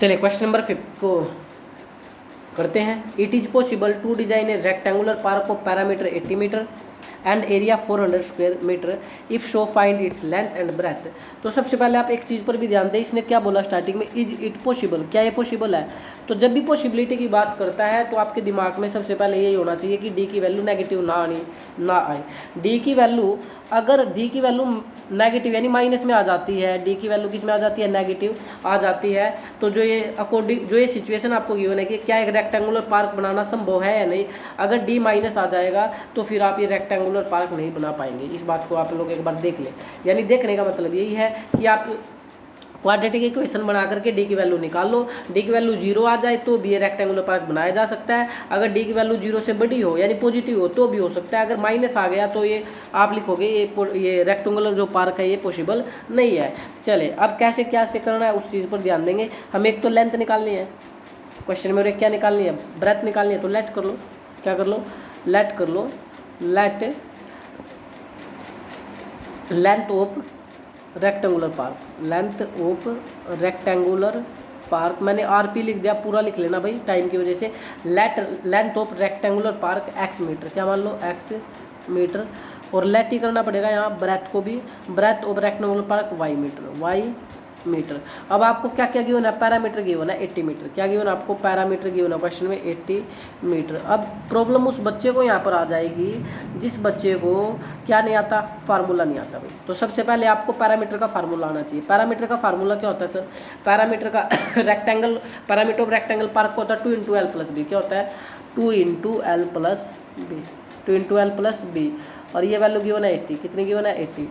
चलिए question number 5 को करते हैं। It is possible to design a rectangular park of parameter 80 metre and area 400 square metre if so find its length and breadth. तो सबसे पहले आप एक चीज़ पर भी ध्यान दें, इसने क्या बोला स्टार्टिंग में, इज इट पॉसिबल, क्या ये पॉसिबल है। तो जब भी पॉसिबिलिटी की बात करता है तो आपके दिमाग में सबसे पहले यही होना चाहिए कि डी की वैल्यू नेगेटिव ना आए। डी की वैल्यू, अगर डी की वैल्यू नेगेटिव यानी माइनस में आ जाती है, डी की वैल्यू किस में आ जाती है, नेगेटिव आ जाती है, तो जो ये सिचुएशन आपको गिवन है कि क्या एक रेक्टेंगुलर पार्क बनाना संभव है या नहीं, अगर डी माइनस आ जाएगा तो फिर आप ये रेक्टेंगुलर पार्क नहीं बना पाएंगे। इस बात को आप लोग एक बार देख लें। यानी देखने का मतलब यही है कि आप क्वाड्रेटिक इक्वेशन बना करके डी की वैल्यू निकाल लो, डी की वैल्यू 0 आ जाए तो भी ये रेक्टेंगुलर पार्क बनाया जा सकता है। अगर डी की वैल्यू 0 से बड़ी हो यानी पॉजिटिव हो तो भी हो सकता है। अगर माइनस आ गया तो ये आप लिखोगे ये रेक्टेंगुलर जो पार्क है ये पॉसिबल नहीं है। चले अब कैसे करना है उस चीज़ पर ध्यान देंगे। हमें एक तो लेंथ निकालनी है क्वेश्चन में, और एक क्या निकालनी है, ब्रेथ निकालनी है। तो लेट कर लो, क्या कर लो, लेट कर लो, let length of rectangular park, length of rectangular park, मैंने आरपी लिख दिया, पूरा लिख लेना भाई टाइम की वजह से। Length of rectangular park x metre, क्या मान लो x मीटर, और लेट ही करना पड़ेगा यहाँ ब्रेथ को भी, breadth of rectangular park y metre, y metre. अब आपको क्या क्या गिवन है, पैरामीटर गिवन है 80 मीटर, क्या गिवन आपको, पैरामीटर गिवन है क्वेश्चन में 80 मीटर। अब प्रॉब्लम उस बच्चे को यहाँ पर आ जाएगी जिस बच्चे को क्या नहीं आता, फार्मूला नहीं आता भाई। तो सबसे पहले आपको पैरामीटर का फार्मूला आना चाहिए। पैरामीटर का फार्मूला क्या होता है सर, पैरामीटर का rectangle, parameter of rectangle park होता है 2 × l + b, क्या होता है 2 × l + b, 2 × l + b, और ये वैल्यू गिवन है 80, कितनी गिवन है 80,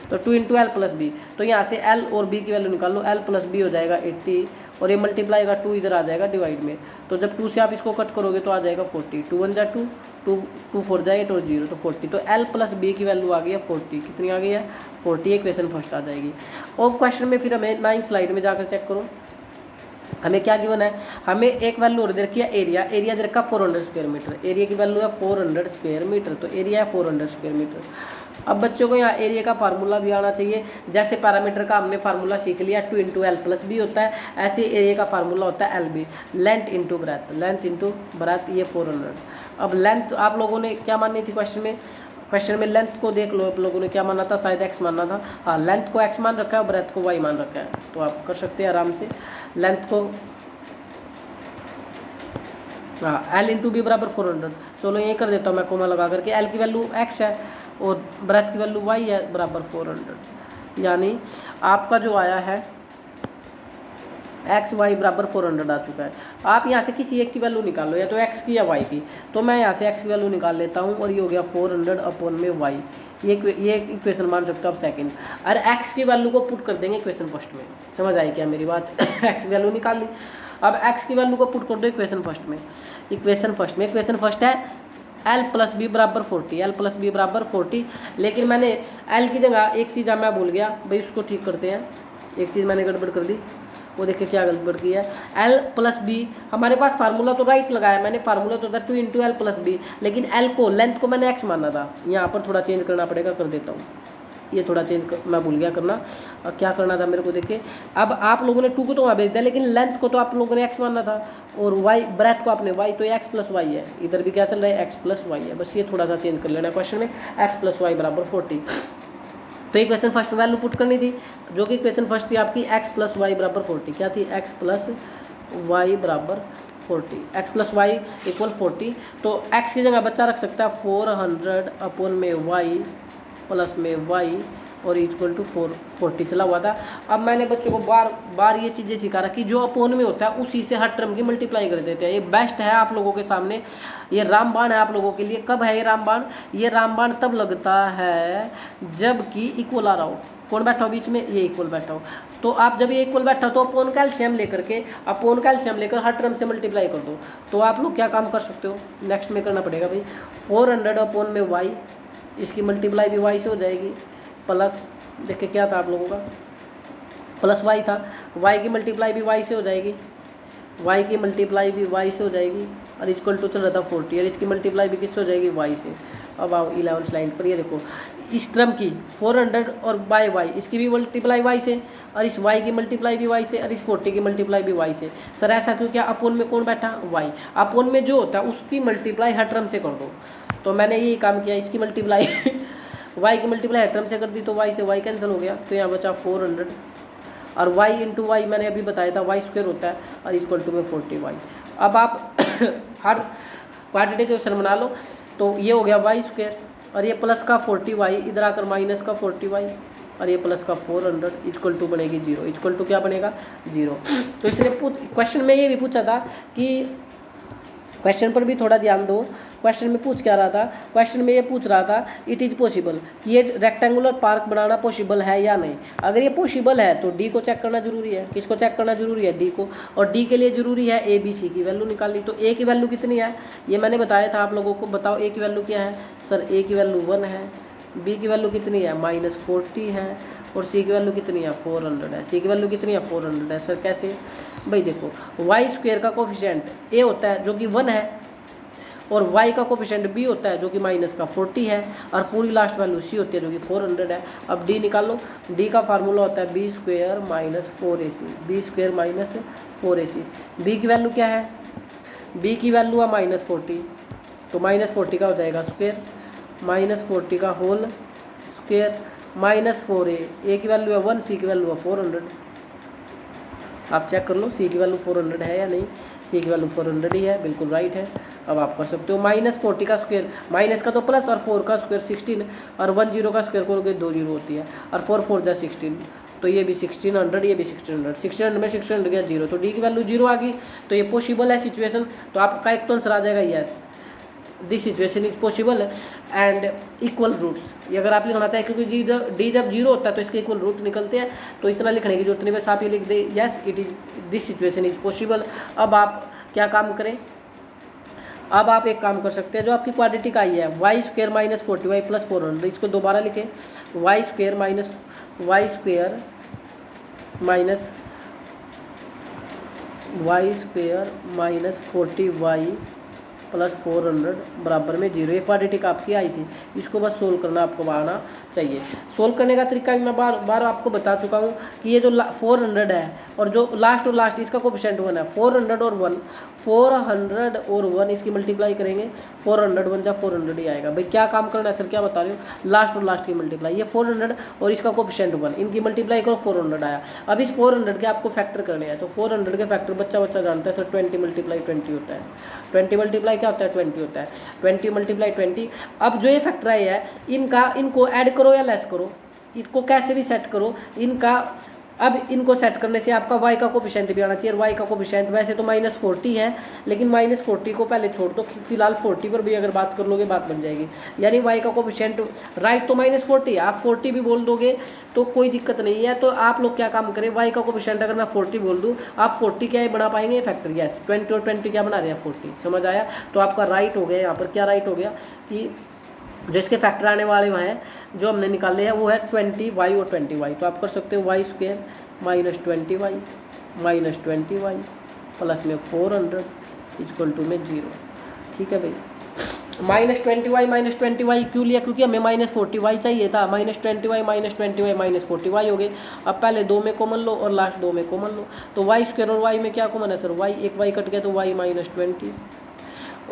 तो 2 × l + b, तो यहाँ से l और b की वैल्यू निकाल लो, l + b हो जाएगा 80, और ये मल्टीप्लाई का 2 इधर आ जाएगा डिवाइड में, तो जब 2 से आप इसको कट करोगे तो आ जाएगा 40, 2 × 1 = 2, 2 4 × 8 और 0 तो 40, तो l + b की वैल्यू आ गई है 40, कितनी आ गई है 40, इक्वेशन फर्स्ट आ जाएगी। और क्वेश्चन में फिर हमें 9 स्लाइड में जाकर चेक करो, हमें क्या गिवन है, हमें एक वैल्यू और दे रखी है एरिया, एरिया दे रखा 400 स्क्वायर मीटर, एरिया की वैल्यू है 400 स्क्वायर मीटर, तो एरिया है 400 स्क्वायर मीटर। अब बच्चों को यहाँ एरिया का फार्मूला भी आना चाहिए, जैसे पैरामीटर का हमने फार्मूला सीख लिया 2 × l + b होता है, ऐसे एरिया का फार्मूला होता है LB, length into breadth, length into breadth, ये 400। अब लेंथ आप लोगों ने क्या माननी थी क्वेश्चन में लेंथ को देख लो, आप लोगों ने क्या माना था, शायद x मानना था, हाँ लेंथ को x मान रखा है और ब्रेथ को y मान रखा है, तो आप कर सकते हैं आराम से लेंथ को, हाँ l × b = 400। चलो ये कर देता हूँ मैं कोमा लगा करके, l की वैल्यू x है और ब्रेथ की वैल्यू y है, बराबर 400, यानी आपका जो आया है x y = 400 आ चुका है। आप यहाँ से किसी एक की वैल्यू निकालो, या तो x की या y की, तो मैं यहाँ से x की वैल्यू निकाल लेता हूँ, और ये हो गया 400/y, ये इक्वेशन मान सकते हो आप सेकंड। अरे x की वैल्यू को पुट कर देंगे इक्वेशन फर्स्ट में, समझ आई क्या मेरी बात x की वैल्यू निकाल ली, अब x की वैल्यू को पुट कर दो इक्वेशन फर्स्ट में, इक्वेशन फर्स्ट है l + b = 40, l + b = 40, लेकिन मैंने l की जगह एक चीज़ मैं भूल गया भाई, उसको ठीक करते हैं, एक चीज़ मैंने गड़बड़ कर दी, वो देखिए क्या गड़बड़ की है, l + b, हमारे पास फार्मूला तो राइट लगाया मैंने, फार्मूला तो था 2 × l + b, लेकिन l को, लेंथ को मैंने x माना था, यहाँ पर थोड़ा चेंज करना पड़ेगा, कर देता हूँ, ये थोड़ा चेंज मैं भूल गया करना, क्या करना था मेरे को, देखिए अब आप लोगों ने 2 को तो वहाँ भेज दिया, लेकिन लेंथ को तो आप लोगों ने x मानना था, और y ब्रेथ को आपने y, तो ये x + y है, इधर भी क्या चल रहा है x + y है, बस ये थोड़ा सा चेंज कर लेना क्वेश्चन में, x + y = 40। तो इक्वेशन फर्स्ट में वैल्यू पुट करनी थी, जो कि इक्वेशन फर्स्ट थी आपकी x + y = 40, क्या थी x + y = 40, x + y = 40, तो x की जगह बच्चा रख सकता है 400/y प्लस में y और = 40 चला हुआ था। अब मैंने बच्चों को बार बार ये चीज़ें सिखा रखी, जो अपोन में होता है उसी से हर टर्म की मल्टीप्लाई कर देते हैं, ये बेस्ट है आप लोगों के सामने, ये रामबाण है आप लोगों के लिए। कब है ये रामबाण, ये रामबाण तब लगता है जब कि इक्वल आ रहा हो, कौन बैठा हो बीच में, ये इक्वल बैठा हो, तो आप जब ये इक्वल बैठा हो तो अपोन का एलसीएम लेकर हर टर्म से मल्टीप्लाई कर दो, तो आप लोग क्या काम कर सकते हो, नेक्स्ट में करना पड़ेगा भाई 400/y, इसकी मल्टीप्लाई भी y से हो जाएगी, प्लस देखिए क्या था आप लोगों का, प्लस y था, y की मल्टीप्लाई भी y से हो जाएगी, y की मल्टीप्लाई भी y से हो जाएगी, और इक्वल टू चल रहा था 40, और इसकी मल्टीप्लाई भी किससे हो जाएगी y से। अब आओ 11 लाइन पर, ये देखो इस टर्म की 400 और बाय वाई, इसकी भी मल्टीप्लाई वाई से, और इस वाई की मल्टीप्लाई भी वाई से, और इस 40 की मल्टीप्लाई भी वाई से। सर ऐसा क्यों? क्या अपोन में कौन बैठा? वाई। अपोन में जो होता है उसकी मल्टीप्लाई हर टर्म से कर दो। तो मैंने यही काम किया, इसकी मल्टीप्लाई वाई की मल्टीप्लाई हर टर्म से कर दी, तो वाई से वाई कैंसिल हो गया, तो यहाँ बचा 400, और y इंटू वाई मैंने अभी बताया था वाई स्क्वायर होता है, और इक्वल टू में 40y। अब आप हर क्वाड्रेटिक क्वेश्चन बना लो। तो ये हो गया वाई स्क्वायर, और ये प्लस का 40y, इधर आकर माइनस का 40y, और ये प्लस का 400 इक्वल टू बनेगी 0। इक्वल टू क्या बनेगा? 0। तो इसने क्वेश्चन में ये भी पूछा था कि क्वेश्चन पर भी थोड़ा ध्यान दो। क्वेश्चन में पूछ क्या रहा था? क्वेश्चन में ये पूछ रहा था इट इज़ पॉसिबल, कि ये रेक्टेंगुलर पार्क बनाना पॉसिबल है या नहीं। अगर ये पॉसिबल है तो डी को चेक करना जरूरी है। किसको चेक करना जरूरी है? डी को। और डी के लिए जरूरी है ए बी सी की वैल्यू निकालनी। तो ए की वैल्यू कितनी है ये मैंने बताया था आप लोगों को। बताओ ए की वैल्यू क्या है? सर ए की वैल्यू 1 है, बी की वैल्यू कितनी है? -40 है, और सी की वैल्यू कितनी है? 400 है। सी की वैल्यू कितनी है? 400 है। सर कैसे? भाई देखो, वाई स्क्वायर का कोफिशिएंट ए होता है जो कि 1 है, और y का कोफिशिएंट b होता है जो कि -40 है, और पूरी लास्ट वैल्यू c होती है जो कि 400 है। अब d निकालो। d का फार्मूला होता है b square minus 4ac, b square minus 4ac। b की वैल्यू क्या है? b की वैल्यू है -40, तो -40 का हो जाएगा स्क्वायर, -40 का होल स्क्वायर, -4a, a की वैल्यू है 1, c की वैल्यू है 400। आप चेक कर लो c की वैल्यू 400 है या नहीं। c की वैल्यू 400 ही है, बिल्कुल राइट है। अब आप कर सकते हो -40 का स्क्वायर, माइनस का तो प्लस, और 4 का स्क्वायर 16, और 1 0 का स्क्वायर करोगे 2 0 होती है, और 4 4 जा 16, तो ये भी 1600, ये भी 1600, 1600 में 1600 गया 0, तो डी की वैल्यू 0 आ गई। तो ये पॉसिबल है सिचुएशन। तो आपका एक तो आंसर आ जाएगा yes, this situation is possible and equal roots. ये अगर आप लिखना चाहें, क्योंकि डी जब 0 होता है तो इसके इक्वल रूट निकलते हैं, तो इतना लिखने की जरूरत नहीं, बस आप ये लिख दे yes it is this situation is possible. अब आप क्या काम करें? अब आप एक काम कर सकते हैं, जो आपकी क्वाड्रेटिक आई है Y square minus 40y plus 400, इसको दोबारा लिखें, Y square minus 40y plus 400 बराबर में 0। ये क्वाड्रेटिक आपकी आई थी, इसको बस सोल्व करना आपको आना चाहिए। सोल्व करने का तरीका भी मैं बार बार आपको बता चुका हूँ कि ये जो 400 है, और जो लास्ट और लास्ट इसका कोफिशिएंट 1 है, 400 और 1, 400 और 1 इसकी मल्टीप्लाई करेंगे, 400 1 जा 400 ही आएगा। भाई क्या काम करना है सर, क्या बता रहे हो? लास्ट और लास्ट की मल्टीप्लाई, ये 400 और इसका कोफिशिएंट 1, इनकी मल्टीप्लाई करो, 400 आया। अब इस 400 के आपको फैक्टर करने हैं, तो 400 के फैक्टर बच्चा जानता है सर, 20 मल्टीप्लाई 20 होता है, 20 मल्टीप्लाई क्या होता है? 20 होता है, 20 मल्टीप्लाई 20। अब जो ये फैक्टर आई है, इनको ऐड करो या लेस करो, इसको कैसे भी सेट करो इनका। अब इनको सेट करने से आपका y का कोफिशिएंट भी आना चाहिए, और y का कोफिशिएंट वैसे तो -40 है, लेकिन -40 को पहले छोड़ दो, फिलहाल 40 पर भी अगर बात कर लोगे बात बन जाएगी। यानी y का कोफिशिएंट राइट तो -40 है, आप 40 भी बोल दोगे तो कोई दिक्कत नहीं है। तो आप लोग क्या काम करें, y का कोफिशिएंट अगर मैं 40 बोल दूँ, आप 40 क्या बना पाएंगे? फैक्टर, यस 20 और 20 क्या बना रहे हैं? 40। समझ आया? तो आपका राइट हो गया यहाँ पर, क्या राइट हो गया कि जो इसके फैक्टर आने वाले वहाँ हैं जो हमने निकाले हैं वो है 20y और 20y। तो आप कर सकते हो Y square minus 20y plus में 400 इक्वल टू में 0। ठीक है भाई, -20y क्यों लिया? क्योंकि हमें -40y चाहिए था, -20y -40y हो गए। अब पहले 2 में कॉमन लो और लास्ट 2 में कॉमन लो, तो वाई स्क्वायर और y में क्या कॉमन है सर? y, एक y कट गया तो y -20,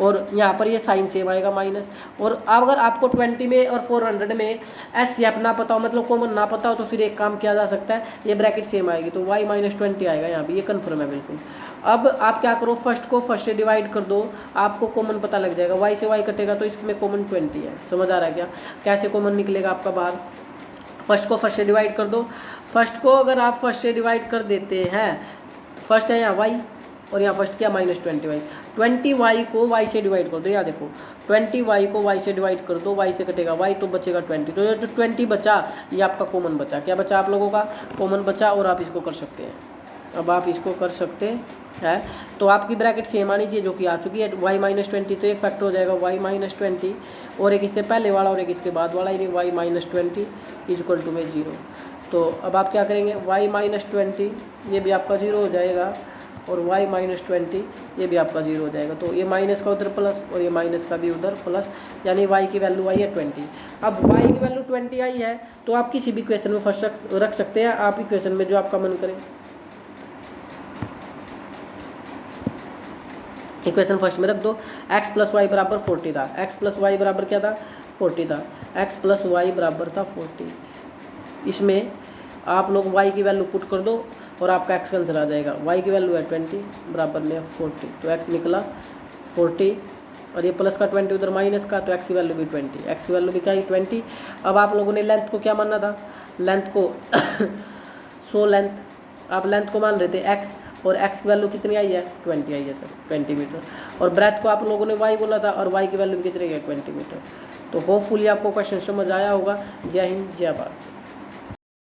और यहाँ पर ये साइन सेम आएगा माइनस। और अगर आपको 20 में और 400 में एस एफ ना पता हो, मतलब कॉमन ना पता हो, तो फिर एक काम किया जा सकता है, ये ब्रैकेट सेम आएगी तो y -20 आएगा यहाँ भी, ये कन्फर्म है बिल्कुल। अब आप क्या करो, फर्स्ट को फर्स्ट से डिवाइड कर दो, आपको कॉमन पता लग जाएगा, y से y कटेगा तो इसमें कॉमन 20 है। समझ आ रहा है क्या? कैसे कॉमन निकलेगा आपका बाहर? फर्स्ट को फर्स्ट से डिवाइड कर दो। फर्स्ट को अगर आप फर्स्ट से डिवाइड कर देते हैं, फर्स्ट है यहाँ y और यहाँ फर्स्ट क्या -20y, 20y को y से डिवाइड कर दो। यहाँ देखो 20y को y से डिवाइड कर दो, y से कटेगा y तो बचेगा 20, तो ये जो 20 बचा ये आपका कॉमन बचा। क्या बचा आप लोगों का? कॉमन बचा, और आप इसको कर सकते हैं। अब आप इसको कर सकते हैं, तो आपकी ब्रैकेट सेम आनी चाहिए जो कि आ चुकी है, y -20, तो एक फैक्टर हो जाएगा y -20, और एक इससे पहले वाला और एक इसके बाद वाला, यानी y -20 इक्वल टू में 0। तो अब आप क्या करेंगे, y -20 ये भी आपका 0 हो जाएगा, और y -20 ये भी आपका 0 हो जाएगा। तो ये माइनस का उधर प्लस और ये माइनस का भी उधर प्लस, यानी y की वैल्यू आई है 20। अब y की वैल्यू 20 आई है तो आप किसी भी इक्वेशन में फर्स्ट रख सकते हैं, आप इक्वेशन में जो आपका मन करे। इक्वेशन फर्स्ट में रख दो, x + y बराबर 40 था, x + y बराबर क्या था 40 था, x + y बराबर था 40। इसमें आप लोग y की वैल्यू पुट कर दो और आपका x आंसर आ जाएगा। y की वैल्यू है 20 बराबर में 40, तो x निकला 40 और ये प्लस का 20 उधर माइनस का, तो x की वैल्यू भी 20, x की वैल्यू भी क्या है 20। अब आप लोगों ने लेंथ को क्या मानना था, लेंथ को सो लेंथ आप लेंथ को मान रहे थे x, और x की वैल्यू कितनी आई है 20 आई है सर 20 मीटर, और ब्रेथ को आप लोगों ने y बोला था और y की वैल्यू कितनी है 20 मीटर। तो होपफुली आपको क्वेश्चन समझ आया होगा। जय हिंद जय भारत।